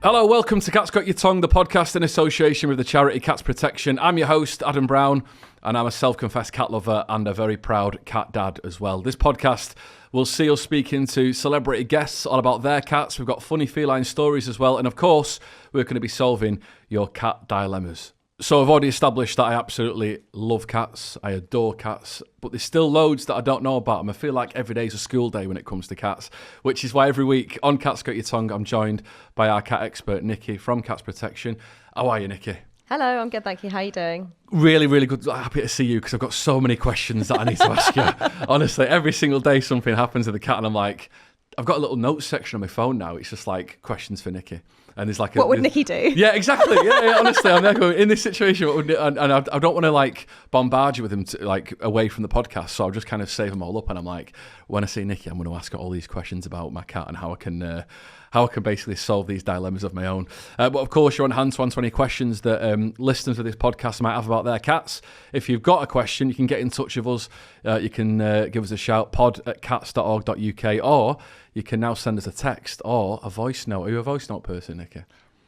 Hello, welcome to Cat's Got Your Tongue, the podcast in association with the charity Cats Protection. I'm your host, Adam Brown, and I'm a self-confessed cat lover and a very proud cat dad as well. This podcast will see us speaking to celebrity guests all about their cats. We've got funny feline stories as well, and of course, we're going to be solving your cat dilemmas. So I've already established that I absolutely love cats. I adore cats, but there's still loads that I don't know about them. I feel like every day is a school day when it comes to cats, which is why every week on Cat's Got Your Tongue, I'm joined by our cat expert, Nikki from Cats Protection. How are you, Nikki? Hello, I'm good, thank you. How are you doing? Really, really good. Happy to see you because I've got so many questions that I need to ask you. Honestly, every single day something happens to the cat and I'm like, I've got a little notes section on my phone now. It's just like questions for Nikki. And there's like what would Nikki do? Yeah, exactly. Yeah, honestly, I'm there going, in this situation, what would, and I don't want to like bombard you with them like away from the podcast, so I'll just kind of save them all up. And I'm like, when I see Nikki, I'm going to ask her all these questions about my cat and how I can basically solve these dilemmas of my own. But of course, you're on hand to answer any questions that listeners of this podcast might have about their cats. If you've got a question, you can get in touch with us. You can give us a shout, pod@cats.org.uk, or you can now send us a text or a voice note. Are you a voice note person, Nikki?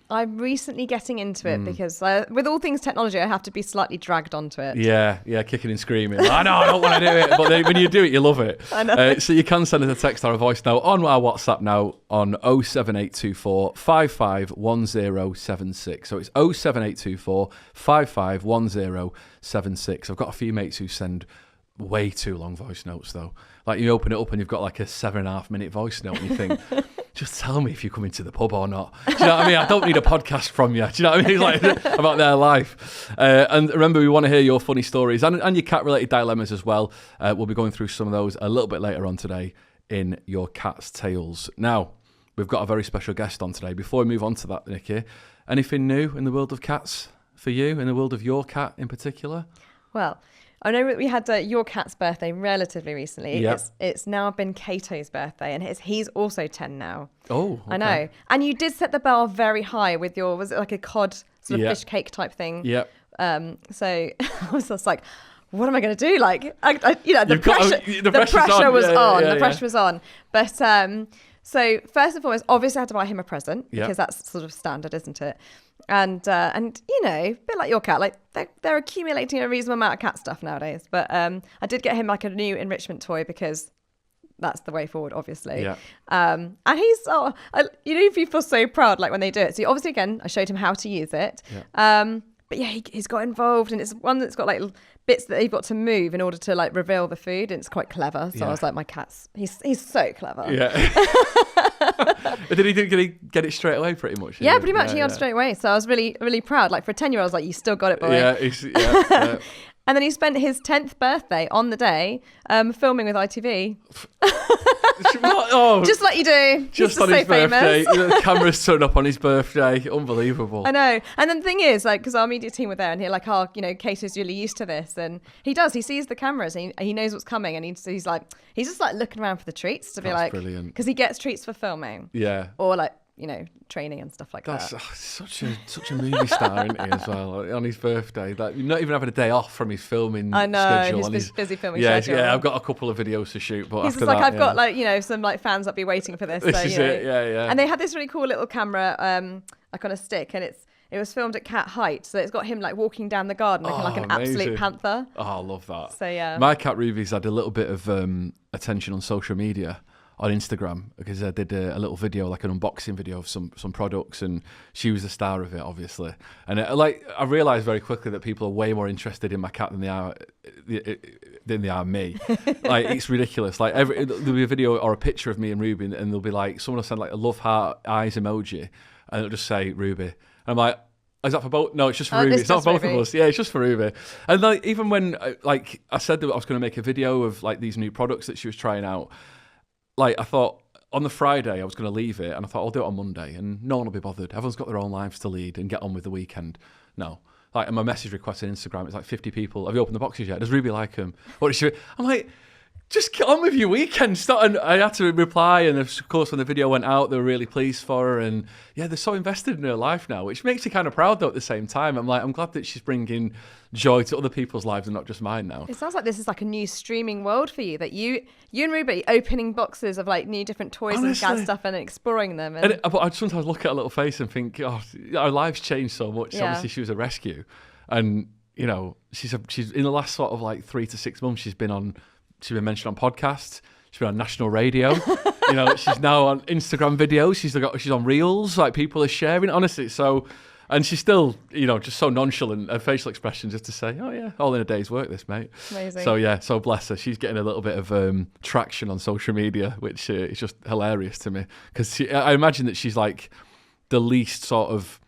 I'm recently getting into it because with all things technology, I have to be slightly dragged onto it. Yeah, kicking and screaming. I know, I don't want to do it, but then when you do it, you love it. I know. So you can send us a text or a voice note on our WhatsApp now on 07824 551076. So it's 07824 551076. I've got a few mates who send way too long voice notes though. Like you open it up and you've got like a 7.5 minute voice note and you think, just tell me if you're coming to the pub or not. Do you know what I mean? I don't need a podcast from you. Do you know what I mean? Like about their life. And remember, we want to hear your funny stories and your cat related dilemmas as well. We'll be going through some of those a little bit later on today in Your Cat's Tales. Now, we've got a very special guest on today. Before we move on to that, Nikki, anything new in the world of cats for you, in the world of your cat in particular? Well, I know we had your cat's birthday relatively recently. Yep. It's now been Cato's birthday, and he's also 10 now. Oh, okay. I know. And you did set the bar very high with your, was it like a cod sort of fish cake type thing? Yep. So I was just like, what am I going to do? Like, the pressure was on. But so first and foremost, obviously I had to buy him a present because that's sort of standard, isn't it? And you know, a bit like your cat, like they're accumulating a reasonable amount of cat stuff nowadays. But I did get him like a new enrichment toy because that's the way forward, obviously. Yeah. And he's people are so proud like when they do it. So obviously, again, I showed him how to use it. Yeah. But yeah, he's got involved, and it's one that's got like bits that you've got to move in order to like reveal the food, and it's quite clever. So I was like, my cat's he's so clever. Yeah. Did he get it straight away pretty much? Yeah, pretty much. He got it straight away. So I was really, really proud. Like for a 10-year-old, I was like, you still got it, boy. Yeah. And then he spent his 10th birthday on the day filming with ITV. Just like you do. Just on his birthday. The cameras turned up on his birthday. Unbelievable. I know. And then the thing is, like, because our media team were there and he're like, Cato's really used to this. And he does. He sees the cameras and he knows what's coming. And he's just like looking around for the treats to be like. That's brilliant. Because he gets treats for filming. Yeah. Or like, training and stuff like that. That's such a movie star, isn't he, as well, on his birthday. Like, not even having a day off from his filming schedule. I know, he's busy filming schedule. Yeah, I've got a couple of videos to shoot, but he's after like, that, I've got like, some like fans that'll be waiting for this. This is it, yeah. And they had this really cool little camera, like on a stick, and it was filmed at cat height, so it's got him like walking down the garden looking like an absolute panther. Oh, I love that. So yeah. My cat Ruby's had a little bit of attention on social media. On Instagram, because I did a little video, like an unboxing video of some products, and she was the star of it, obviously. And I realised very quickly that people are way more interested in my cat than they are me. Like, it's ridiculous. Like there'll be a video or a picture of me and Ruby, and there'll be like someone will send like a love heart eyes emoji, and it'll just say Ruby. And I'm like, is that for both? No, it's just for Ruby. It's not for both of us. Yeah, it's just for Ruby. And like, even when I said that I was going to make a video of like these new products that she was trying out. Like, I thought on the Friday I was going to leave it, and I thought I'll do it on Monday, and no one will be bothered. Everyone's got their own lives to lead and get on with the weekend. No. Like, and my message request on Instagram, it's like 50 people. Have you opened the boxes yet? Does Ruby like them? What is she? I'm like, just get on with your weekend. And I had to reply, and of course, when the video went out, they were really pleased for her, and yeah, they're so invested in her life now, which makes you kind of proud though. At the same time, I'm glad that she's bringing joy to other people's lives and not just mine now. It sounds like this is like a new streaming world for you. That you and Ruby opening boxes of like new different toys and cat stuff and exploring them. But I sometimes look at her little face and think, oh, our lives changed so much. Yeah. Obviously, she was a rescue, and you know, she's in the last sort of like 3 to 6 months, she's been mentioned on podcasts. She's been on national radio. You know, she's now on Instagram videos. She's on reels. Like, people are sharing. Honestly, so, and she's still, you know, just so nonchalant. Her facial expression just to say, "Oh yeah, all in a day's work, this mate." Amazing. So yeah, so bless her. She's getting a little bit of traction on social media, which is just hilarious to me, because I imagine that she's like the least sort of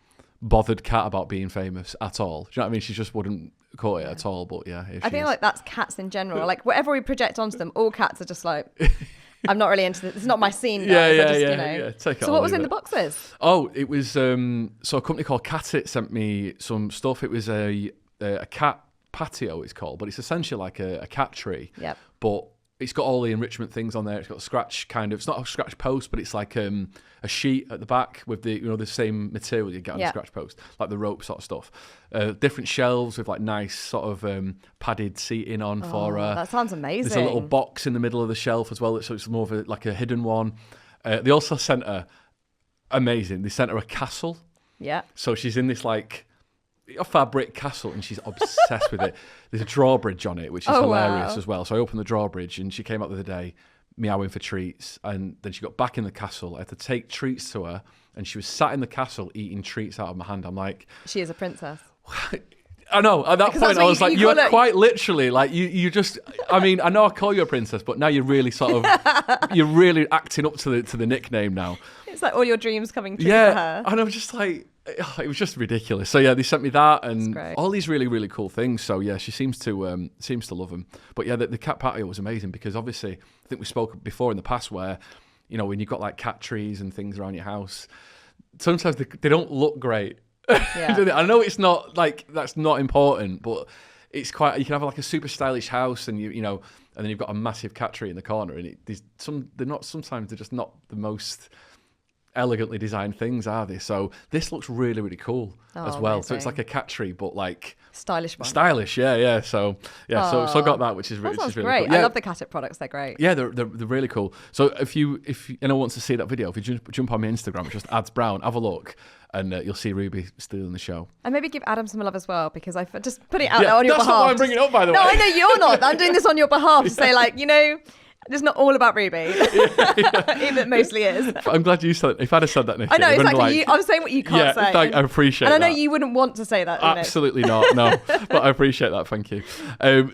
bothered cat about being famous at all. Do you know what I mean? She just wouldn't caught it at all. But yeah, I think like that's cats in general. Like, whatever we project onto them, all cats are just like, I'm not really into this. It's not my scene, guys. Yeah. So what was in the boxes? Oh, it was so a company called Catit sent me some stuff. It was a cat patio, it's called, but it's essentially like a cat tree. Yep. But it's got all the enrichment things on there. It's got a scratch it's not a scratch post, but it's like a sheet at the back with the same material you get on a scratch post, like the rope sort of stuff. Different shelves with like nice sort of padded seating on for her. That sounds amazing. There's a little box in the middle of the shelf as well, so it's more of like a hidden one. They also sent her, amazing, they sent her a castle. Yeah. So she's in this like a fabric castle, and she's obsessed with it. There's a drawbridge on it, which is hilarious as well. So I opened the drawbridge, and she came out the other day meowing for treats, and then she got back in the castle. I had to take treats to her, and she was sat in the castle eating treats out of my hand. I'm like, she is a princess. I know. At that point, I was like, you are quite literally like you just. I mean, I know I call you a princess, but now you're really sort of you're really acting up to the nickname now. It's like all your dreams coming true for her. And I'm just like, it was just ridiculous. So yeah, they sent me that and all these really, really cool things. So yeah, she seems to love them. But yeah, the cat patio was amazing, because obviously I think we spoke before in the past where, you know, when you've got like cat trees and things around your house, sometimes they don't look great. Yeah. I know it's not like, that's not important, but it's quite, you can have like a super stylish house and you know, and then you've got a massive cat tree in the corner, and sometimes they're just not the most elegantly designed things, are they? So this looks really, really cool as well. Amazing. So it's like a cat tree, but like stylish one. Stylish, yeah. So yeah, so I got that, which is really great. Cool. Yeah. I love the Catit products; they're great. Yeah, they're really cool. So if anyone wants to see that video, if you jump on my Instagram, it's just @brown, have a look, and you'll see Ruby still in the show. And maybe give Adam some love as well, because I just put it out there on your behalf. That's not why I'm bringing it up, by the way. No, I know you're not. I'm doing this on your behalf to say, like, you know, it's not all about Ruby. Even it mostly is. I'm glad you said it. If I'd have said that, Nick, I know, exactly. I'm saying what you can't say. I appreciate that. And I know you wouldn't want to say that. Absolutely not, no. But I appreciate that, thank you.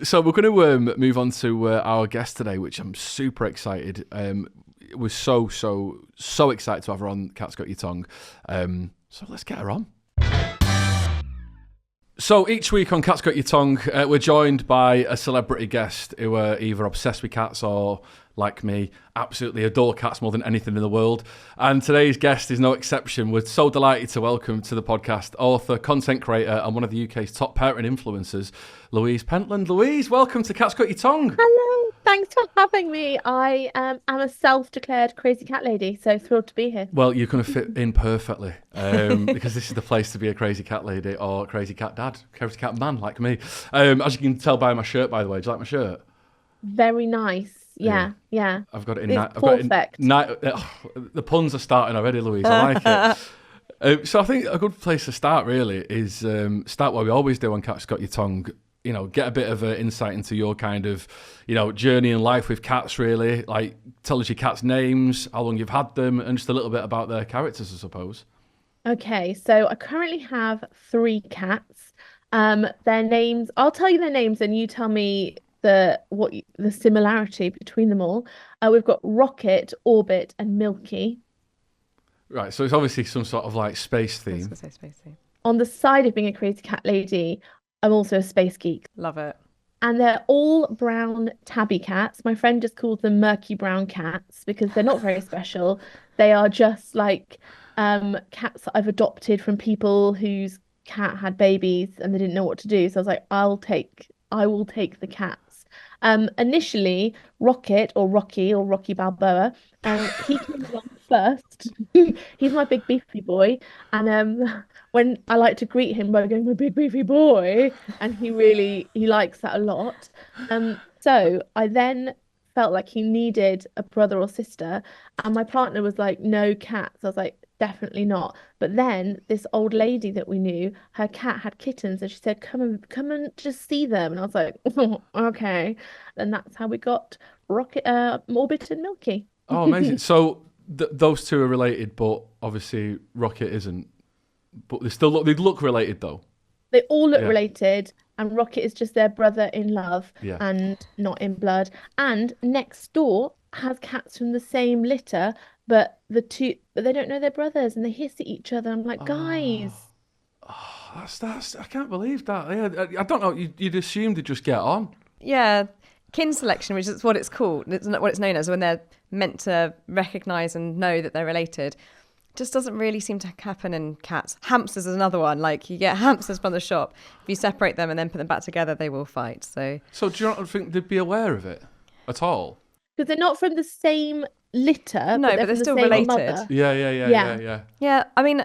So we're going to move on to our guest today, which I'm super excited. We're so excited to have her on Cat's Got Your Tongue. So let's get her on. So each week on Cat's Got Your Tongue, we're joined by a celebrity guest who are either obsessed with cats or, like me, absolutely adore cats more than anything in the world. And today's guest is no exception. We're so delighted to welcome to the podcast author, content creator, and one of the UK's top parenting influencers, Louise Pentland. Louise, welcome to Cat's Got Your Tongue. Hello, thanks for having me. I am a self-declared crazy cat lady, so thrilled to be here. Well, you're going to fit in perfectly, because this is the place to be a crazy cat lady or crazy cat dad, crazy cat man like me. As you can tell by my shirt, by the way. Do you like my shirt? Very nice. Yeah. I've got it in. Perfect. The puns are starting already, Louise. I like it. So I think a good place to start really is start what we always do on Cat's Got Your Tongue. You know, get a bit of insight into your kind of, you know, journey in life with cats. Really, like tell us your cats' names, how long you've had them, and just a little bit about their characters, I suppose. Okay, so I currently have 3 cats. Their names. I'll tell you their names, and you tell me the similarity between them all. We've got Rocket, Orbit, and Milky. Right, so it's obviously some sort of like space theme. I was gonna say space theme. On the side of being a crazy cat lady, I'm also a space geek. Love it. And they're all brown tabby cats. My friend just calls them murky brown cats because they're not very special. They are just like cats that I've adopted from people whose cat had babies and they didn't know what to do. So I was like, I will take the cats. Initially, Rocket or Rocky Balboa, he came along first. He's my big beefy boy, and when I like to greet him by going, "My big beefy boy," and he likes that a lot. So I then felt like he needed a brother or sister, and my partner was like, "No cats." I was like, "Definitely not." But then this old lady that we knew, her cat had kittens, and she said, come and just see them." And I was like, "Oh, okay." And that's how we got Orbit and Milky. Oh, amazing! So those two are related, but obviously Rocket isn't. But they look related though. They all look related, and Rocket is just their brother in love and not in blood. And next door has cats from the same litter, but they don't know they're brothers, and they hiss at each other. I'm like, guys. Oh, that's I can't believe that. Yeah, I don't know. You'd assume they just get on. Yeah, kin selection, which is what it's called. It's not what it's known as, when they're meant to recognise and know that they're related. Just doesn't really seem to happen in cats. Hamsters is another one. Like, you get hamsters from the shop. If you separate them and then put them back together, they will fight. So do you not think they'd be aware of it at all? Because they're not from the same litter. No, but they're still related. Mother. Yeah. Yeah, I mean,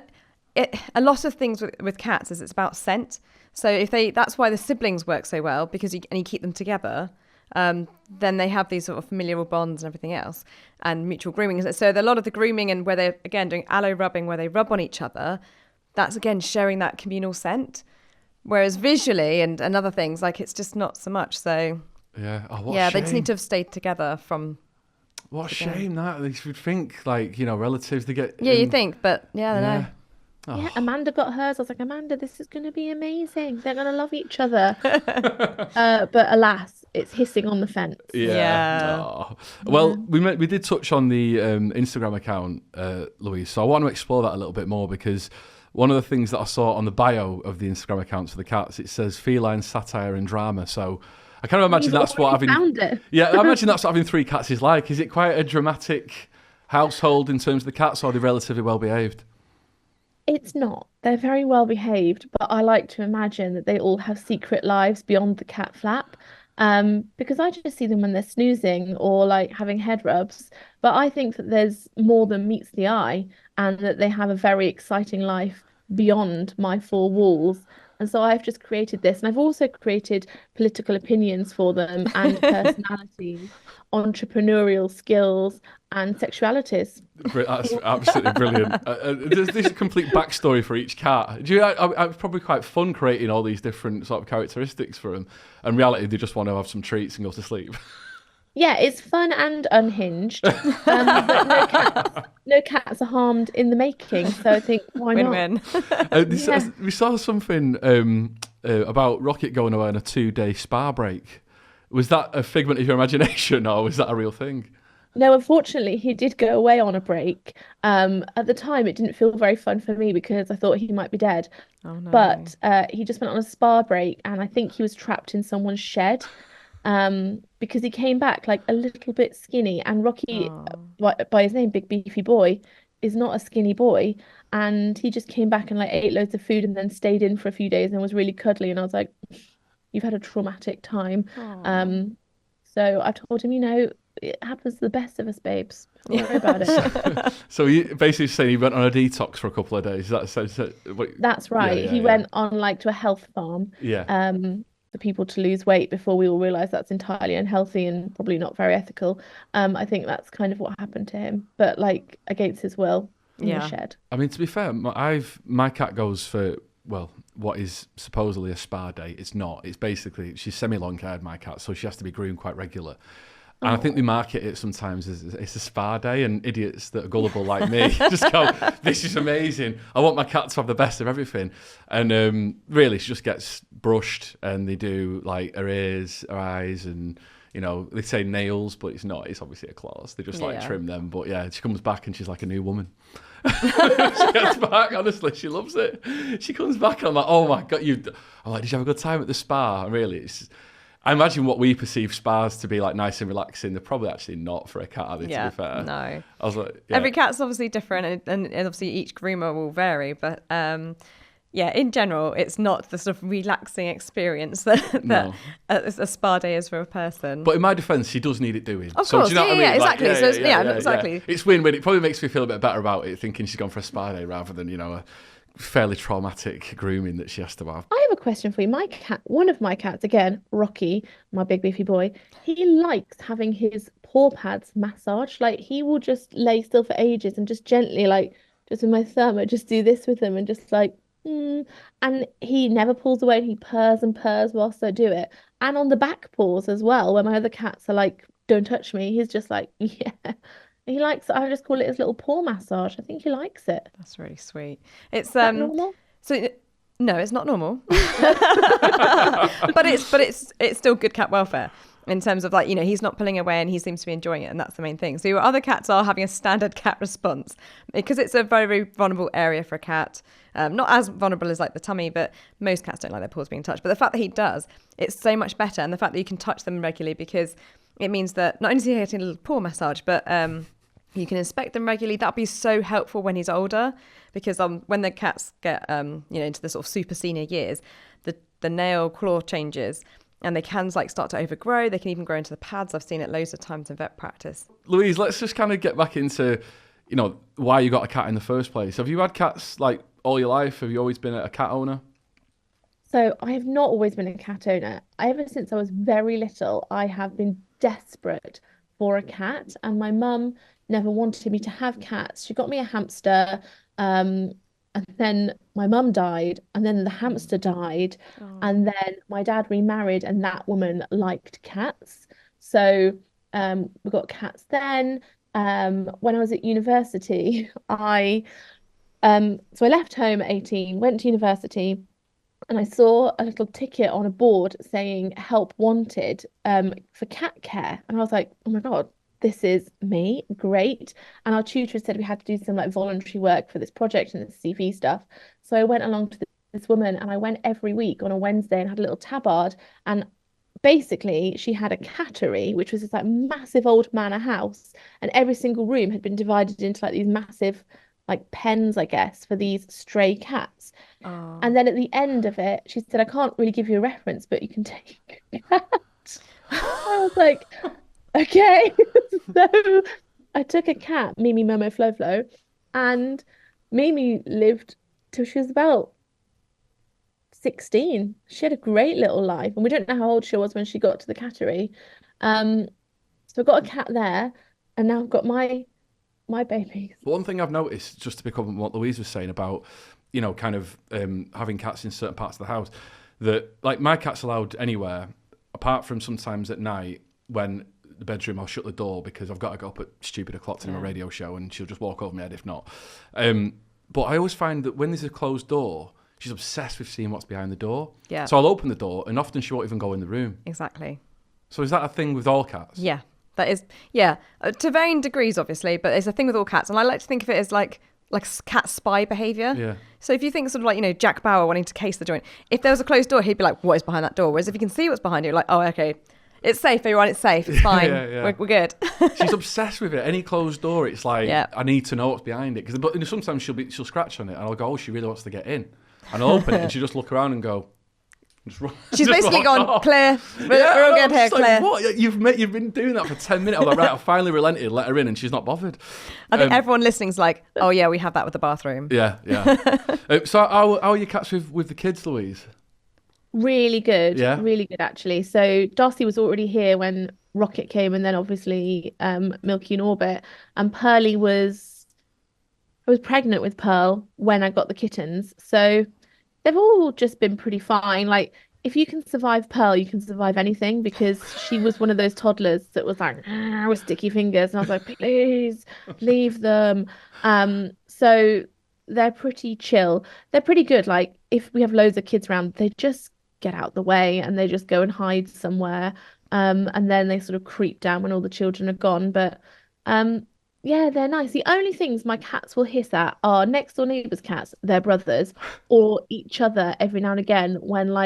a lot of things with cats is it's about scent. So that's why the siblings work so well, because you keep them together. Then they have these sort of familial bonds and everything else, and mutual grooming. So a lot of the grooming, and where they're again doing aloe rubbing, where they rub on each other, that's again sharing that communal scent. Whereas visually and other things, like, it's just not so much. So yeah, they just need to have stayed together from. What a shame that you would think, like, relatives they get. Yeah, you think, but I don't know. Oh. Yeah, Amanda got hers. I was like, Amanda, this is going to be amazing. They're going to love each other. But alas, it's hissing on the fence. Yeah. Oh. Well, we did touch on the Instagram account, Louise. So I want to explore that a little bit more, because one of the things that I saw on the bio of the Instagram accounts for the cats, it says feline satire and drama. So I kind of imagine that's what having. Yeah, I imagine that's what having 3 cats is like. Is it quite a dramatic household in terms of the cats, or are they relatively well behaved? It's not. They're very well behaved, but I like to imagine that they all have secret lives beyond the cat flap. Because I just see them when they're snoozing or like having head rubs. But I think that there's more than meets the eye, and that they have a very exciting life beyond my 4 walls. And so I've just created this. And I've also created political opinions for them, and personalities, entrepreneurial skills, and sexualities. That's absolutely brilliant. There's a complete backstory for each cat. It's probably quite fun creating all these different sort of characteristics for them. In reality, they just want to have some treats and go to sleep. Yeah, it's fun and unhinged. But no cats are harmed in the making. So I think, why not? Win-win. We saw something about Rocket going away on a 2-day spa break. Was that a figment of your imagination, or was that a real thing? No, unfortunately, he did go away on a break. At the time, it didn't feel very fun for me because I thought he might be dead. Oh, no. But he just went on a spa break, and I think he was trapped in someone's shed. Because he came back like a little bit skinny, and Rocky, by his name, Big Beefy Boy, is not a skinny boy, and he just came back and like ate loads of food and then stayed in for a few days and was really cuddly, and I was like, you've had a traumatic time. So I told him, it happens to the best of us, babes. Don't worry about it. So you basically saying he went on a detox for a couple of days. That's right. He went on like to a health farm. Yeah. For people to lose weight before we all realise that's entirely unhealthy and probably not very ethical. I think that's kind of what happened to him, but like against his will in the shed. I mean, to be fair, my cat goes for, well, what is supposedly a spa day. It's not. It's basically, she's semi-long haired, my cat, so she has to be groomed quite regular. And I think they market it sometimes as it's a spa day, and idiots that are gullible like me just go, this is amazing. I want my cat to have the best of everything. And really, she just gets brushed, and they do like her ears, her eyes, and, they say nails, but it's not. It's obviously a claws. They just trim them. But yeah, she comes back and she's like a new woman. She gets back, honestly, she loves it. She comes back and I'm like, oh my God, I'm like, did you have a good time at the spa? And really, I imagine what we perceive spas to be like nice and relaxing, they're probably actually not for a cat, are they, to be fair? No. I was like, every cat's obviously different, and obviously each groomer will vary, but yeah, in general, it's not the sort of relaxing experience that a spa day is for a person. But in my defence, she does need it doing. Of course, do you know what I mean? Exactly. Exactly. Yeah. It's win-win. It probably makes me feel a bit better about it, thinking she's gone for a spa day rather than, a fairly traumatic grooming that she has to have. I have a question for you. My cat, one of my cats, again, Rocky, my big beefy boy, he likes having his paw pads massaged. Like, he will just lay still for ages and just gently, like, just with my thumb, I just do this with him and just like, and he never pulls away and he purrs and purrs whilst I do it. And on the back paws as well, where my other cats are like, don't touch me, he's just like, yeah. He likes, I just call it his little paw massage. I think he likes it. That's really sweet. It's normal? So no, it's not normal. but it's still good cat welfare in terms of, like, he's not pulling away and he seems to be enjoying it, and that's the main thing. So your other cats are having a standard cat response because it's a very, very vulnerable area for a cat. Not as vulnerable as like the tummy, but most cats don't like their paws being touched. But the fact that he does, it's so much better. And the fact that you can touch them regularly, because it means that not only is he getting a little paw massage, but you can inspect them regularly. That'll be so helpful when he's older, because when the cats get into the sort of super senior years, the nail claw changes and they can start to overgrow. They can even grow into the pads. I've seen it loads of times in vet practice. Louise, let's just kind of get back into why you got a cat in the first place. Have you had cats like all your life? Have you always been a cat owner? So I have not always been a cat owner. Ever since I was very little, I have been desperate for a cat, and my mum never wanted me to have cats. She got me a hamster, and then my mum died, and then the hamster died, and then my dad remarried, and that woman liked cats. So we got cats then. When I was at university, I left home at 18, went to university, and I saw a little ticket on a board saying help wanted for cat care. And I was like, oh my God, this is me. Great. And our tutor said we had to do some voluntary work for this project and this CV stuff. So I went along to this woman, and I went every week on a Wednesday and had a little tabard. And basically she had a cattery, which was this massive old manor house. And every single room had been divided into these massive pens, I guess, for these stray cats. Oh. And then at the end of it, she said, I can't really give you a reference, but you can take a cat. I was like, okay. So I took a cat, Mimi, Momo, Flo, Flo, and Mimi lived till she was about 16. She had a great little life, and we don't know how old she was when she got to the cattery. So I got a cat there, and now I've got my babies. One thing I've noticed, just to pick up on what Louise was saying about, having cats in certain parts of the house, that my cat's allowed anywhere, apart from sometimes at night when the bedroom I'll shut the door because I've got to go up at stupid o'clock to do a radio show, and she'll just walk over my head if not. But I always find that when there's a closed door, she's obsessed with seeing what's behind the door. Yeah. So I'll open the door, and often she won't even go in the room. Exactly. So is that a thing with all cats? Yeah. That is, yeah, to varying degrees, obviously, but it's a thing with all cats. And I like to think of it as like cat spy behaviour. Yeah. So if you think sort of Jack Bauer wanting to case the joint, if there was a closed door, he'd be like, what is behind that door? Whereas if you can see what's behind it, you're like, oh, okay, it's safe, everyone, it's safe, it's fine, yeah. We're good. She's obsessed with it. Any closed door, it's like, I need to know what's behind it. But sometimes she'll scratch on it, and I'll go, oh, she really wants to get in. And I'll open it, and she'll just look around and go, she's basically gone, clear. We're all good here, clear. What? You've been doing that for 10 minutes. I'm like, right, I finally relented, let her in, and she's not bothered. I think everyone listening's like, oh yeah, we have that with the bathroom. Yeah. So how are your cats with the kids, Louise? Really good. Yeah. Really good, actually. So Darcy was already here when Rocket came, and then obviously Milky in orbit. And I was pregnant with Pearl when I got the kittens. So they've all just been pretty fine. If you can survive Pearl, you can survive anything, because she was one of those toddlers that was like with sticky fingers, and I was like, please leave them. So they're pretty chill. They're pretty good. If we have loads of kids around, they just get out the way and they just go and hide somewhere. And then they sort of creep down when all the children are gone. But yeah, they're nice. The only things my cats will hiss at are next door neighbours' cats, their brothers, or each other every now and again when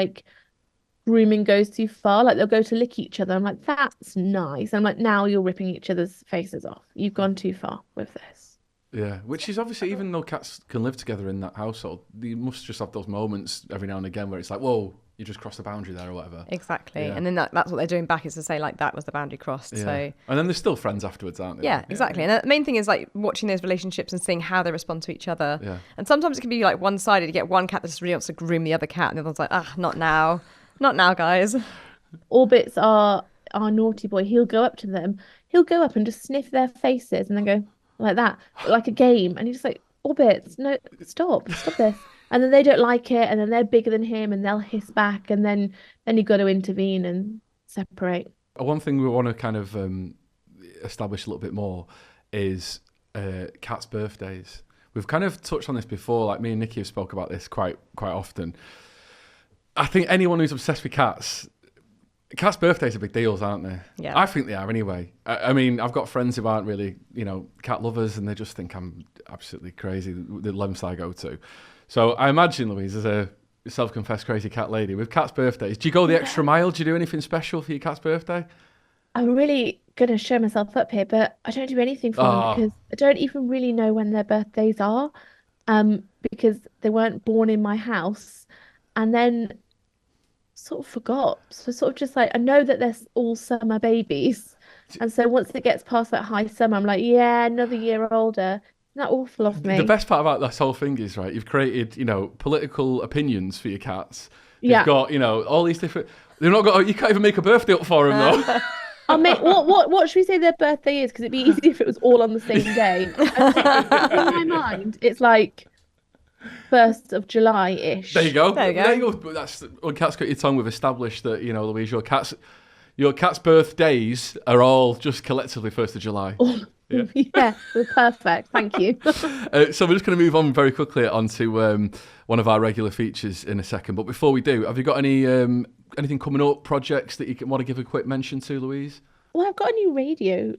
grooming goes too far. They'll go to lick each other. I'm like, that's nice. I'm like, now you're ripping each other's faces off. You've gone too far with this. Yeah, which is obviously, even though cats can live together in that household, you must just have those moments every now and again where it's like, whoa, you just crossed the boundary there or whatever. Exactly. Yeah. And then that's what they're doing back, is to say, like, that was the boundary crossed. Yeah. So, and then they're still friends afterwards, aren't they? Yeah, exactly. And the main thing is, like, watching those relationships and seeing how they respond to each other. Yeah. And sometimes it can be like one-sided. You get one cat that just really wants to groom the other cat, and the other one's like, not now. Not now, guys. Orbit's our naughty boy. He'll go up to them. He'll go up and just sniff their faces and then go like that, like a game. And he's just like, Orbit, no, stop this. And then they don't like it, and then they're bigger than him, and they'll hiss back, and then you've got to intervene and separate. One thing we want to kind of establish a little bit more is cats' birthdays. We've kind of touched on this before. Like, me and Nikki have spoke about this quite often. I think anyone who's obsessed with cats' birthdays are big deals, aren't they? Yeah. I think they are anyway. I mean, I've got friends who aren't really, cat lovers, and they just think I'm absolutely crazy, the lengths I go to. So I imagine, Louise, as a self-confessed crazy cat lady, with cats' birthdays, do you go the extra mile? Do you do anything special for your cat's birthday? I'm really going to show myself up here, but I don't do anything for them because I don't even really know when their birthdays are, because they weren't born in my house, and then sort of forgot. So sort of just like, I know that they're all summer babies, and so once it gets past that high summer, I'm like, yeah, another year older. Isn't that awful of me? The best part about this whole thing is, right, you've created, political opinions for your cats. You've got, all these different... They've not got... You can't even make a birthday up for them, though. I'll make... What should we say their birthday is? Because it'd be easy if it was all on the same day. In my mind, it's like 1st of July-ish. There you go. But that's... When Cats Got Your Tongue, we've established that, Louise, your cat's birthdays are all just collectively 1st of July. Yeah, perfect. Thank you. So we're just going to move on very quickly onto one of our regular features in a second. But before we do, have you got any anything coming up, projects that you want to give a quick mention to, Louise? Well, I've got a new radio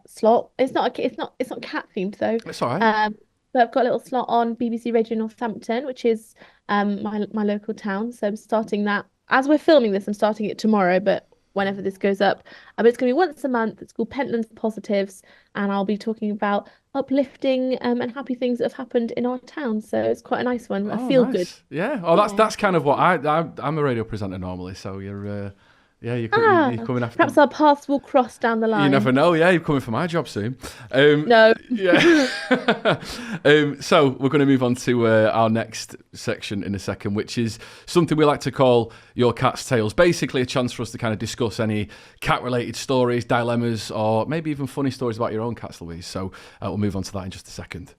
slot. It's not cat themed though. It's all right. But I've got a little slot on BBC Radio Northampton, which is my local town. So I'm starting that as we're filming this. I'm starting it tomorrow, but whenever this goes up. It's going to be once a month. It's called Pentland Positives, and I'll be talking about uplifting and happy things that have happened in our town. So it's quite a nice one. I feel good. Yeah. That's kind of what I'm a radio presenter normally. So you're you're coming after. Perhaps our paths will cross down the line. You never know. Yeah, you're coming for my job soon. No. Yeah. So we're going to move on to our next section in a second, which is something we like to call Your Cat's Tales. Basically, a chance for us to kind of discuss any cat-related stories, dilemmas, or maybe even funny stories about your own cats, Louise. So we'll move on to that in just a second.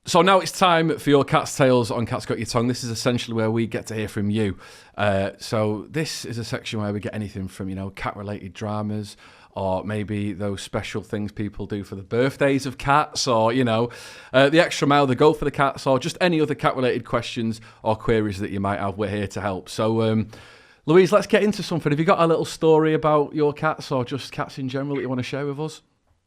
So now it's time for Your Cat's Tales on Cats Got Your Tongue. This is essentially where we get to hear from you. So this is a section where we get anything from, cat-related dramas, or maybe those special things people do for the birthdays of cats, or, the extra mile they go for the cats, or just any other cat-related questions or queries that you might have. We're here to help. So, Louise, let's get into something. Have you got a little story about your cats, or just cats in general, that you want to share with us?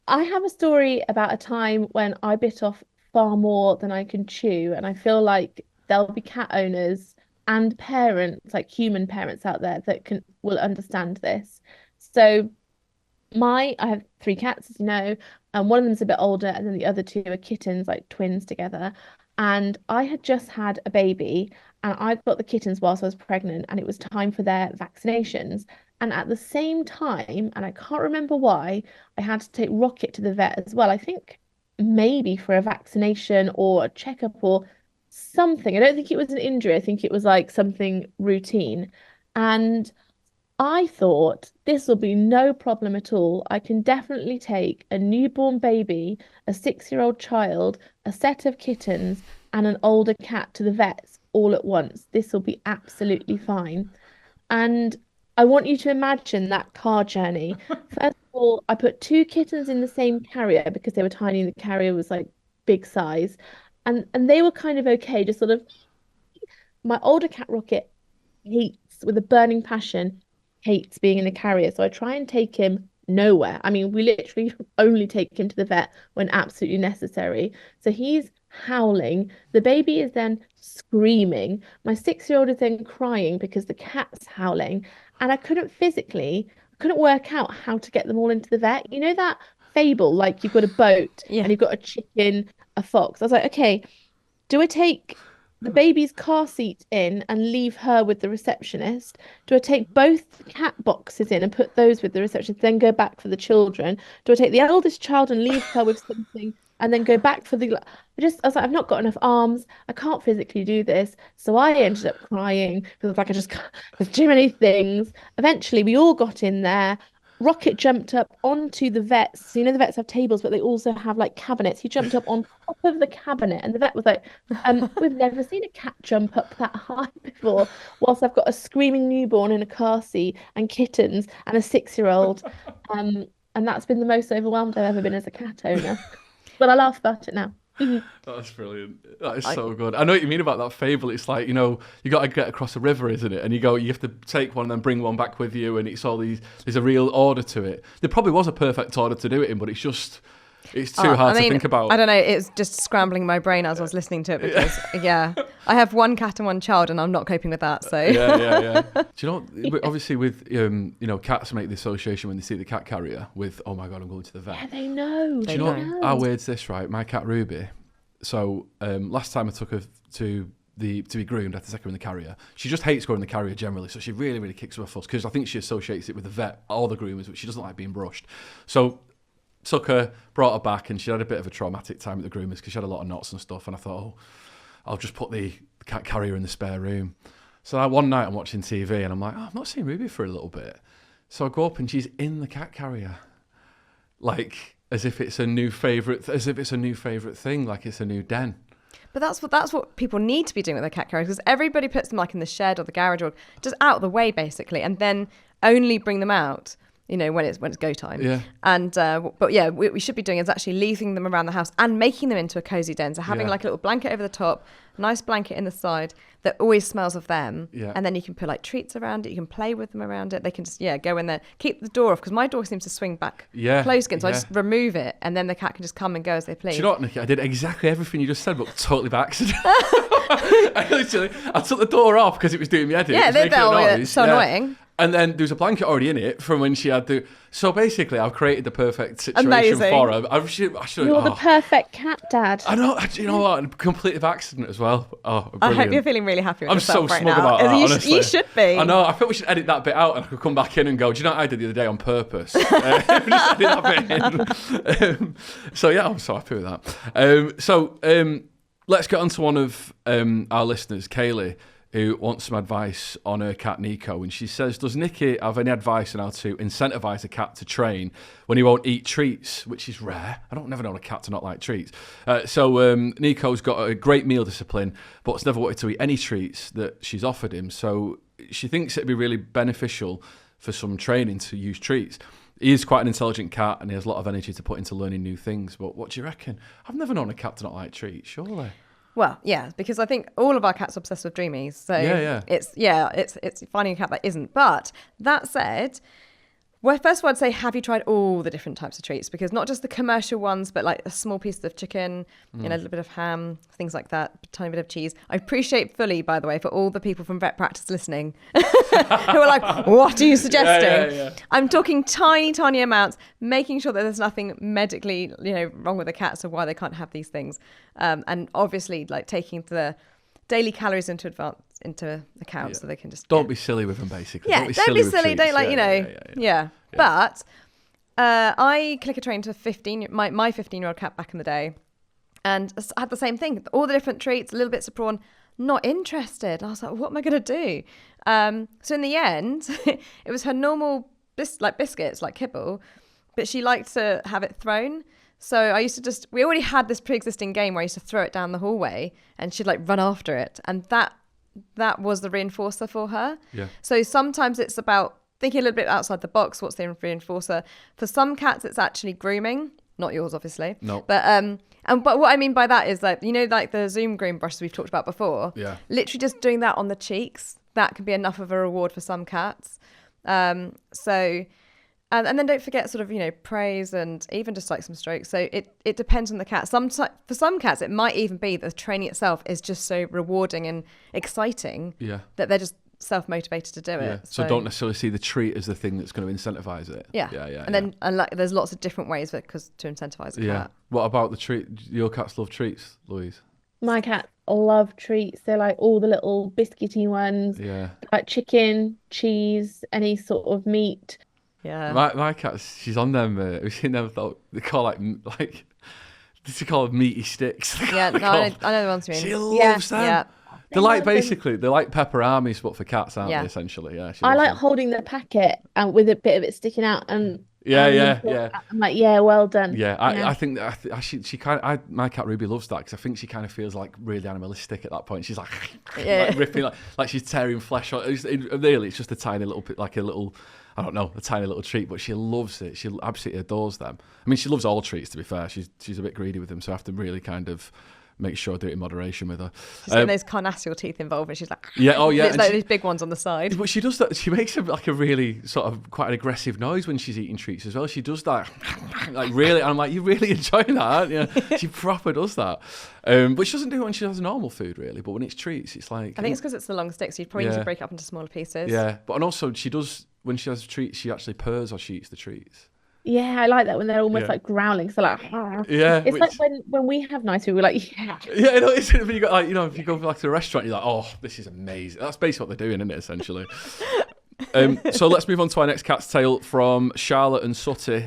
I have a story about a time when I bit off far more than I can chew, and I feel like there'll be cat owners and parents, like human parents out there, that will understand this. So I have 3 cats, as you know, and one of them's a bit older, and then the other 2 are kittens, like twins together. And I had just had a baby, and I got the kittens whilst I was pregnant, and it was time for their vaccinations. And at the same time, and I can't remember why, I had to take Rocket to the vet as well. I think maybe for a vaccination or a checkup or something. I don't think it was an injury. I think it was like something routine. And I thought this will be no problem at all. I can definitely take a newborn baby, a 6-year-old child, a set of kittens, and an older cat to the vets all at once. This will be absolutely fine. And I want you to imagine that car journey. First of all, I put 2 kittens in the same carrier because they were tiny and the carrier was like big size. And they were kind of okay, just sort of... My older cat Rocket hates, with a burning passion, hates being in the carrier. So I try and take him nowhere. I mean, we literally only take him to the vet when absolutely necessary. So he's howling. The baby is then screaming. My 6-year-old is then crying because the cat's houling. And I couldn't work out how to get them all into the vet. You know that fable, like you've got a boat and you've got a chicken, a fox. I was like, okay, do I take the baby's car seat in and leave her with the receptionist? Do I take both cat boxes in and put those with the receptionist, then go back for the children? Do I take the eldest child and leave her with something and then go back for the... I was like, I've not got enough arms. I can't physically do this. So I ended up crying because I was like, I just can't, there's too many things. Eventually, we all got in there. Rocket jumped up onto the vets. So, the vets have tables, but they also have like cabinets. He jumped up on top of the cabinet, and the vet was like, we've never seen a cat jump up that high before. Whilst I've got a screaming newborn in a car seat and kittens and a 6-year-old. And that's been the most overwhelmed I've ever been as a cat owner. But I laugh about it now. That's brilliant. That is so good. I know what you mean about that fable. It's like, you got to get across a river, isn't it? And you have to take one and then bring one back with you, and it's all there's a real order to it. There probably was a perfect order to do it in, but it's too hard to think about. I don't know. It's just scrambling my brain as I was listening to it because, I have one cat and one child, and I'm not coping with that. So yeah. Do you know? Obviously, with cats make the association when they see the cat carrier with, oh my god, I'm going to the vet. Yeah, they know. Do you know how weird's this? Right, my cat Ruby. So last time I took her to be groomed, I had to take her in the carrier. She just hates going in the carrier generally, so she really, really kicks up a fuss because I think she associates it with the vet or the groomers, but she doesn't like being brushed. So took her, brought her back, and she had a bit of a traumatic time at the groomers because she had a lot of knots and stuff. And I thought, I'll just put the cat carrier in the spare room. So one night I'm watching TV and I'm like, I've not seen Ruby for a little bit. So I go up and she's in the cat carrier, like as if it's a new favourite thing, like it's a new den. But that's what people need to be doing with their cat carriers, because everybody puts them like in the shed or the garage or just out of the way basically, and then only bring them out when it's go time. Yeah. And but what we should be doing is actually leaving them around the house and making them into a cozy den. So having like a little blanket over the top, nice blanket in the side that always smells of them. Yeah. And then you can put like treats around it. You can play with them around it. They can just go in there, keep the door off, because my door seems to swing back closed again. So I just remove it, and then the cat can just come and go as they please. Do you know what, Nikki? I did exactly everything you just said, but totally by accident. I took the door off because it was doing me head in. Yeah, they're so annoying. And then there was a blanket already in it from when she had to. So basically, I've created the perfect situation Amazing. for her. You're the perfect cat dad. I know. You know what? Completely by accident as well. Oh, brilliant. I hope you're feeling really happy with yourself right now. I'm so smug about that, honestly. You should be. I know. I think we should edit that bit out, and I could come back in and go, do you know what I did the other day on purpose? Just edit that bit in. So yeah, I'm so happy with that. Let's get on to one of our listeners, Kaylee, who wants some advice on her cat Nico. And she says, does Nikki have any advice on how to incentivise a cat to train when he won't eat treats, which is rare? I don't never known a cat to not like treats. So Nico's got a great meal discipline, but has never wanted to eat any treats that she's offered him. So she thinks it'd be really beneficial for some training to use treats. He is quite an intelligent cat and he has a lot of energy to put into learning new things. But what do you reckon? I've never known a cat to not like treats, surely. Well, yeah, because I think all of our cats are obsessed with dreamies. So it's finding a cat that isn't. But that said, first of all, I'd say, have you tried all the different types of treats? Because not just the commercial ones, but like a small piece of chicken, a little bit of ham, things like that, a tiny bit of cheese. I appreciate fully, by the way, for all the people from vet practice listening who are like, what are you suggesting? Yeah. I'm talking tiny amounts, making sure that there's nothing medically, wrong with the cat, so why they can't have these things. And obviously, like taking the daily calories into account so they can just... Don't be silly with them, basically. Yeah, don't be silly. Don't But I clicker trained my 15-year-old cat back in the day, and I had the same thing. All the different treats, little bits of prawn, not interested. I was like, what am I going to do? So in the end, it was her normal biscuits, like kibble, but she liked to have it thrown. So I used to we already had this pre-existing game where I used to throw it down the hallway and she'd like run after it. And that was the reinforcer for her. Yeah. So sometimes it's about thinking a little bit outside the box. What's the reinforcer? For some cats, it's actually grooming. Not yours, obviously. No. But what I mean by that is like the Zoom groom brushes we've talked about before. Yeah. Literally just doing that on the cheeks. That can be enough of a reward for some cats. And then don't forget sort of, praise and even just like some strokes. So it depends on the cat. For some cats, it might even be that the training itself is just so rewarding and exciting that they're just self-motivated to do it. So don't necessarily see the treat as the thing that's going to incentivize it. Yeah. Then there's lots of different ways to incentivize a cat. What about the treat? Your cats love treats, Louise? My cats love treats. They're like all the little biscuity ones. Yeah. Like chicken, cheese, any sort of meat. Yeah. My cat, she's on them. We've seen them. They call like. Did you call them meaty sticks? Yeah, no, I know the ones you mean. She loves them. Yeah. They're like they're like Pepperamis, but for cats, aren't they? Essentially, yeah. I like holding the packet and with a bit of it sticking out, and yeah. I'm like, yeah, well done. Yeah, I think that she kind of, my cat Ruby loves that because I think she kind of feels like really animalistic at that point. She's like, like ripping, like she's tearing flesh. Really, it's just a tiny little bit, like a little. I don't know, a tiny little treat, but she loves it. She absolutely adores them. I mean, she loves all treats, to be fair. She's a bit greedy with them, so I have to really kind of make sure I do it in moderation with her. She's getting those carnassial teeth involved, and she's like, it's like these big ones on the side. But she does that. She makes like a really sort of quite an aggressive noise when she's eating treats as well. She does that, like really. And I'm like, you're really enjoying that, aren't you? She proper does that. But she doesn't do it when she has normal food, really. But when it's treats, it's like. I think it's because it's the long stick, so you probably need to break it up into smaller pieces. Yeah, and also she does. When she has treats, she actually purrs or she eats the treats. Yeah, I like that when they're almost like growling. So like, it's like when we have nice food, we're like, yeah. Yeah, no, it's if you got like if you go like to a restaurant, you're like, oh, this is amazing. That's basically what they're doing, isn't it? Essentially. So let's move on to our next cat's tale from Charlotte and Sutty.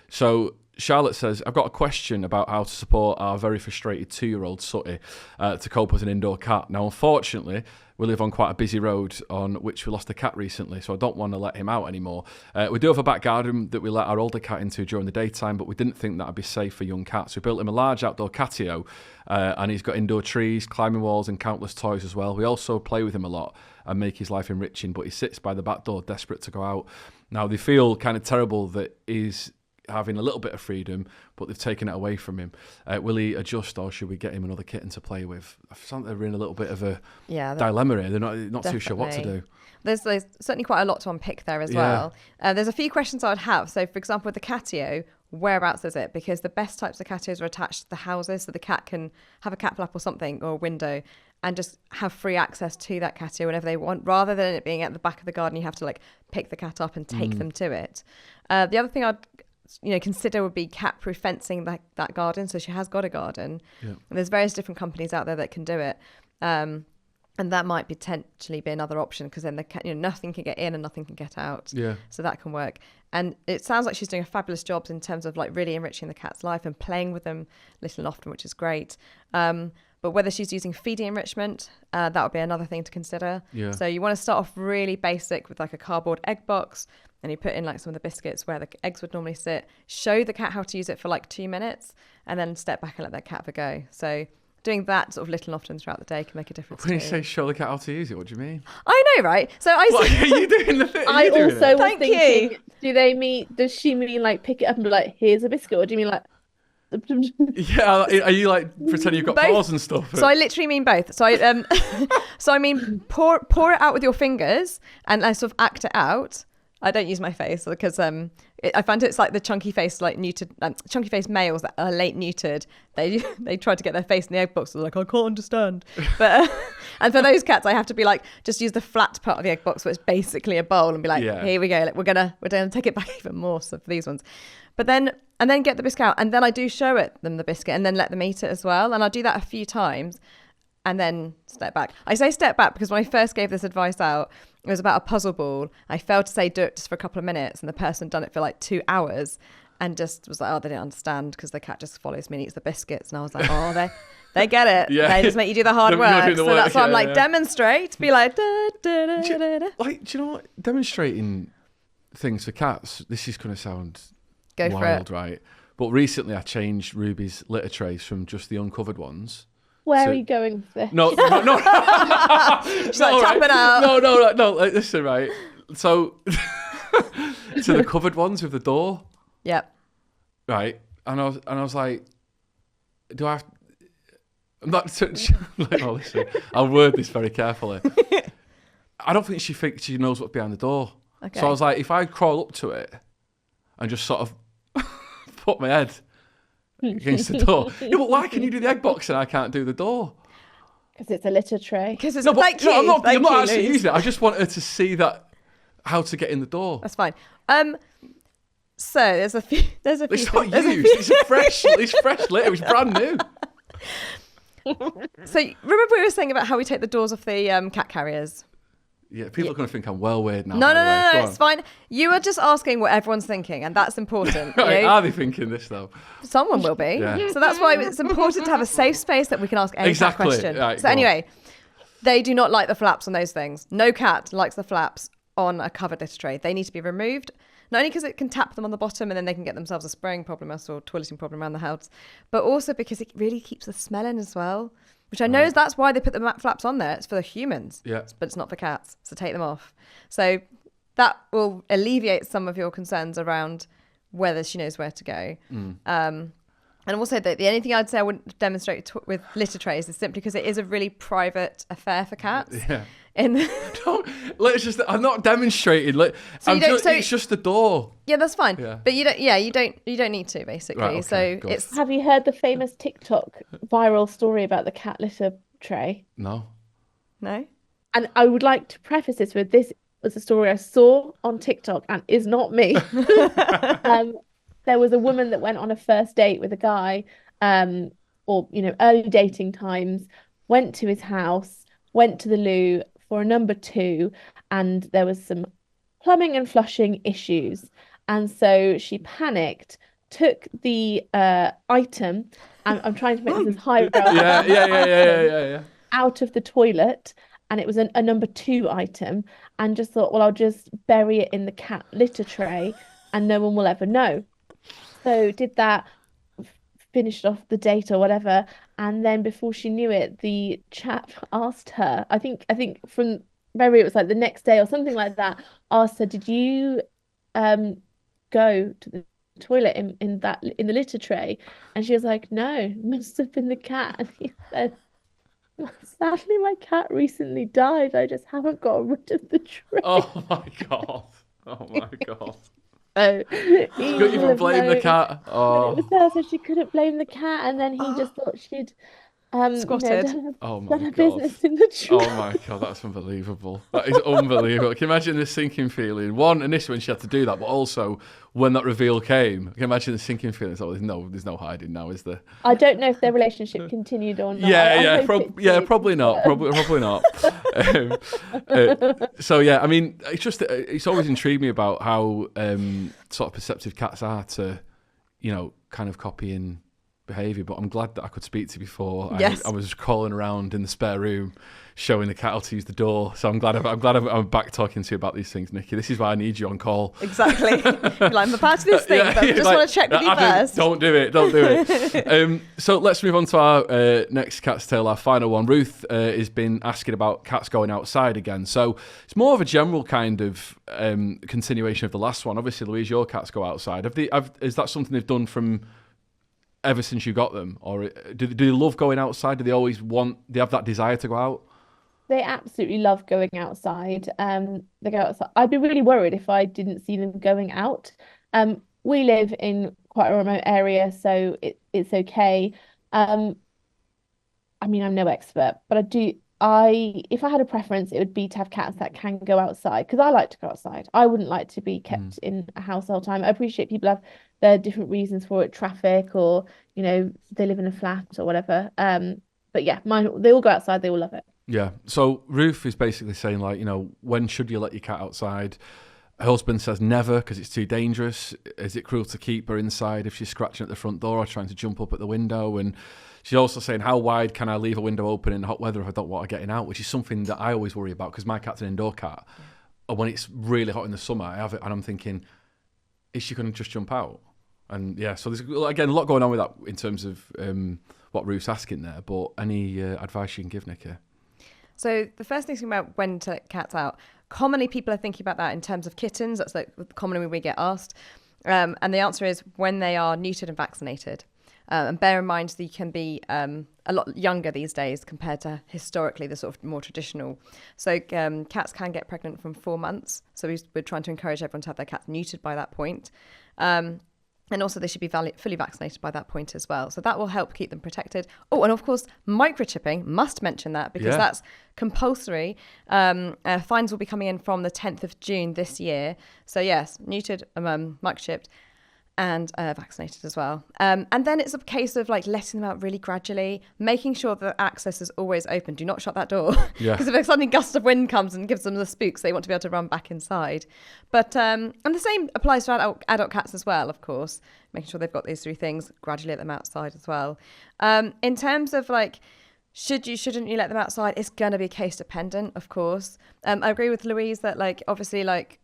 So Charlotte says, I've got a question about how to support our very frustrated 2-year-old Sutty to cope as an indoor cat. Now, unfortunately, we live on quite a busy road on which we lost a cat recently, so I don't want to let him out anymore. We do have a back garden that we let our older cat into during the daytime, but we didn't think that would be safe for young cats. We built him a large outdoor catio, and he's got indoor trees, climbing walls, and countless toys as well. We also play with him a lot and make his life enriching, but he sits by the back door desperate to go out. Now, they feel kind of terrible that he's having a little bit of freedom, but they've taken it away from him. Will he adjust, or should we get him another kitten to play with? I think they're in a little bit of a dilemma here. They're not too sure what to do. There's certainly quite a lot to unpick there as well. There's a few questions I would have. So, for example, with the catio, whereabouts is it? Because the best types of catios are attached to the houses, so the cat can have a cat flap or something, or a window, and just have free access to that catio whenever they want, rather than it being at the back of the garden. You have to like pick the cat up and take them to it. The other thing I'd consider would be cat-proof fencing that garden. So she has got a garden, and there's various different companies out there that can do it, and that might potentially be another option, because then the cat, nothing can get in and nothing can get out. Yeah. So that can work, and it sounds like she's doing a fabulous job in terms of like really enriching the cat's life and playing with them little and often, which is great. But whether she's using feeding enrichment, that would be another thing to consider. Yeah. So you want to start off really basic with like a cardboard egg box. And you put in like some of the biscuits where the eggs would normally sit, show the cat how to use it for like 2 minutes, and then step back and let that cat have a go. So doing that sort of little and often throughout the day can make a difference. When you say show the cat how to use it, what do you mean? I know, right? So what are you doing the thing? I also was thinking, does she mean like pick it up and be like, here's a biscuit? Or do you mean like... Yeah, are you like pretending you've got paws and stuff? So I literally mean both. So I mean pour it out with your fingers and I sort of act it out. I don't use my face because I find it's like the chunky face, like neutered, chunky face males that are late neutered. They try to get their face in the egg box. They're like, I can't understand. But and for those cats, I have to be like, just use the flat part of the egg box, where it's basically a bowl, and be like, here we go. Like, we're gonna take it back even more. So for these ones, but then get the biscuit out, and then I do show them the biscuit, and then let them eat it as well. And I'll do that a few times. And then step back. I say step back because when I first gave this advice out, it was about a puzzle ball. I failed to say do it just for a couple of minutes, and the person done it for like 2 hours and just was like, oh, they didn't understand because the cat just follows me and eats the biscuits. And I was like, oh, they get it. Yeah. They just make you do the hard work. So that's why I'm like, demonstrate. Be like, da, da, da, da, da. Like, do you know what? Demonstrating things for cats, this is going to sound wild, right? But recently I changed Ruby's litter trays from just the uncovered ones. Where are you going with this? No. She's like tapping out. No. Listen, right. So, to the covered ones with the door. Yep. Right, and I was like, do I have? I'm not. Like, oh, listen. I'll word this very carefully. I don't think she thinks she knows what's behind the door. Okay. So I was like, if I crawl up to it and just sort of put my head against the door. Yeah, but why can you do the egg box and I can't do the door? Because it's a litter tray. Because it's thank you. I'm not actually Louise. using it. I just want her to see that how to get in the door. That's fine. So there's a few. It's not used. It's fresh litter. It's brand new. So remember we were saying about how we take the doors off the cat carriers? Yeah, people are going to think I'm well weird now. No, it's fine. You are just asking what everyone's thinking, and that's important. Right, are they thinking this though? Someone will be. Yeah. So that's why it's important to have a safe space that we can ask any cat question. Right, so anyway, they do not like the flaps on those things. No cat likes the flaps on a covered litter tray. They need to be removed. Not only because it can tap them on the bottom and then they can get themselves a spraying problem or toileting problem around the house, but also because it really keeps the smell in as well. Which I know is that's why they put the mat flaps on there. It's for the humans, but it's not for cats. So take them off. So that will alleviate some of your concerns around whether she knows where to go. And also, the only thing I'd say I wouldn't demonstrate with litter trays is simply because it is a really private affair for cats. Yeah. I'm not demonstrating. It's just the door. Yeah, that's fine. Yeah. But you don't need to basically. Right, okay, so Have you heard the famous TikTok viral story about the cat litter tray? No. And I would like to preface this with this was a story I saw on TikTok and is not me. There was a woman that went on a first date with a guy, or early dating times, went to his house, went to the loo for a number 2, and there was some plumbing and flushing issues. And so she panicked, took the item, and I'm trying to make this as highbrow. Yeah. Out of the toilet, and it was a number 2 item, and just thought, well, I'll just bury it in the cat litter tray and no one will ever know. So did that, finished off the date or whatever, and then before she knew it, the chap asked her, I think from memory it was like the next day or something like that, asked her, did you go to the toilet in the litter tray? And she was like, no, must have been the cat. And he said, sadly my cat recently died, I just haven't got rid of the tray. Oh my god. So she couldn't even blame the cat. It was her, so she couldn't blame the cat, and then he just thought she'd squatted. Done her business in the tray. Oh my god, that's unbelievable. That is unbelievable. Can you imagine the sinking feeling? One, initially when she had to do that, but also when that reveal came. Can you imagine the sinking feeling? So there's no hiding now, is there? I don't know if their relationship continued or not. Probably not. Probably not. So yeah, I mean, it's always intrigued me about how sort of perceptive cats are to, kind of copying behaviour, but I'm glad that I could speak to you before. Yes. I was crawling around in the spare room showing the cat how to use the door, so I'm glad I'm back talking to you about these things, Nikki. This is why I need you on call. Exactly. I'm a part of this thing, but I just want to check with you first. Don't do it. So let's move on to our next cat's tale, our final one. Ruth has been asking about cats going outside again, so it's more of a general kind of continuation of the last one. Obviously, Louise, your cats go outside. Is that something they've done from ever since you got them, or do they love going outside? Do they have that desire to go out? They absolutely love going outside. They go outside. I'd be really worried if I didn't see them going out. We live in quite a remote area, so it's okay. I mean, I'm no expert, but if I had a preference, it would be to have cats that can go outside, because I like to go outside. I wouldn't like to be kept in a house all the time. I appreciate people have their different reasons for it, traffic, or they live in a flat or whatever. But yeah, they all go outside. They all love it. Yeah. So Ruth is basically saying, like, when should you let your cat outside? Her husband says never, because it's too dangerous. Is it cruel to keep her inside if she's scratching at the front door or trying to jump up at the window? And she's also saying, how wide can I leave a window open in hot weather if I don't want her getting out? Which is something that I always worry about, because my cat's an indoor cat. And when it's really hot in the summer, I have it, and I'm thinking, is she going to just jump out? And yeah, so there's, again, a lot going on with that in terms of what Ruth's asking there. But any advice you can give, Nikki? So the first thing about when to let cats out, commonly people are thinking about that in terms of kittens. That's like commonly we get asked. And the answer is when they are neutered and vaccinated. And bear in mind they can be a lot younger these days compared to historically the sort of more traditional. So cats can get pregnant from 4 months. So we're trying to encourage everyone to have their cats neutered by that point. And also they should be fully vaccinated by that point as well. So that will help keep them protected. Oh, and of course, microchipping, must mention that because that's compulsory. Fines will be coming in from the 10th of June this year. So yes, neutered, microchipped, and vaccinated as well. And then it's a case of like letting them out really gradually, making sure that access is always open. Do not shut that door. Because if a sudden gust of wind comes and gives them the spooks, they want to be able to run back inside. But and the same applies to adult cats as well, of course, making sure they've got these 3 things, gradually let them outside as well. In terms of like, shouldn't you let them outside? It's going to be case dependent, of course. I agree with Louise that like, obviously like,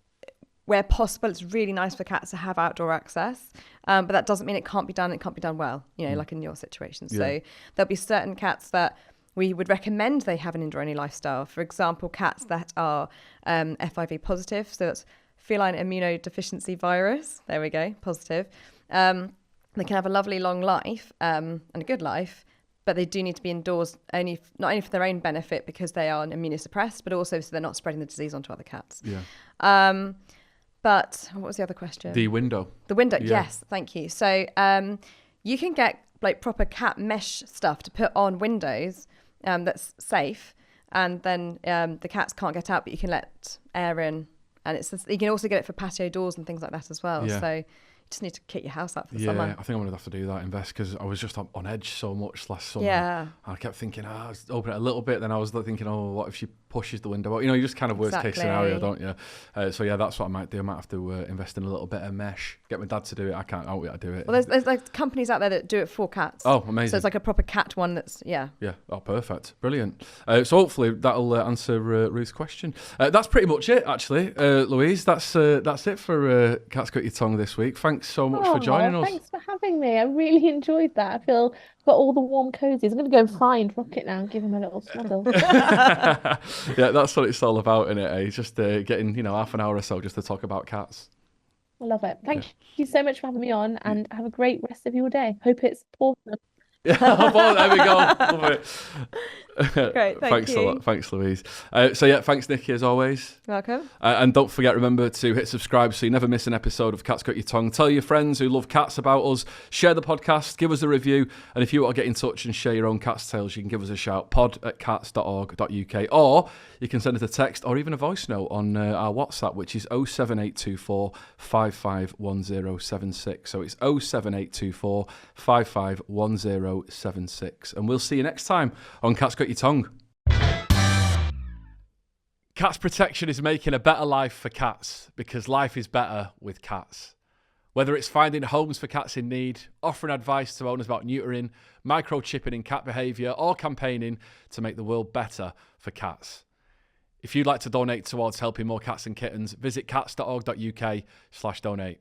where possible, it's really nice for cats to have outdoor access, but that doesn't mean it can't be done. It can't be done well, like in your situation. So there'll be certain cats that we would recommend they have an indoor-only lifestyle. For example, cats that are FIV positive, so that's feline immunodeficiency virus. There we go, positive. They can have a lovely long life and a good life, but they do need to be indoors not only for their own benefit because they are immunosuppressed, but also so they're not spreading the disease onto other cats. But what was the other question? The window. The window, yes, thank you. So you can get like proper cat mesh stuff to put on windows that's safe, and then the cats can't get out, but you can let air in, and you can also get it for patio doors and things like that as well. So you just need to kit your house up for the summer. I think I'm going to have to do that, invest, because I was just on edge so much last summer. Yeah. I kept thinking, open it a little bit, then I was thinking, what if she pushes the window out? You just kind of worst case scenario, don't you? So that's what I might do. I might have to invest in a little bit of mesh, get my dad to do it. I can't do it. Well, there's like companies out there that do it for cats. Oh, amazing. So it's like a proper cat one that's, Yeah, oh, perfect. Brilliant. So hopefully that'll answer Ruth's question. That's pretty much it, actually. Louise, that's it for Cat's Got Your Tongue this week. Thanks so much for joining us. Thanks for having me. I really enjoyed that. I feel got all the warm cozies. I'm going to go and find Rocket now and give him a little snuggle. Yeah, that's what it's all about, isn't it? Just getting, half an hour or so just to talk about cats. I love it. Thank you so much for having me on, and have a great rest of your day. Hope it's awesome. There we go. Love it. Great, thanks you. a lot. Thanks, Louise. Thanks, Nikki, as always. Welcome. And don't forget, remember to hit subscribe so you never miss an episode of Cat's Got Your Tongue. Tell your friends who love cats about us. Share the podcast. Give us a review. And if you want to get in touch and share your own cat's tales, you can give us a shout, pod@cats.org.uk, or you can send us a text or even a voice note on our WhatsApp, which is 07824 551076. So it's 07824 551076. And we'll see you next time on Cat's Got Your Tongue. Cats Protection is making a better life for cats because life is better with cats. Whether it's finding homes for cats in need, offering advice to owners about neutering, microchipping in cat behaviour, or campaigning to make the world better for cats. If you'd like to donate towards helping more cats and kittens, visit cats.org.uk/donate.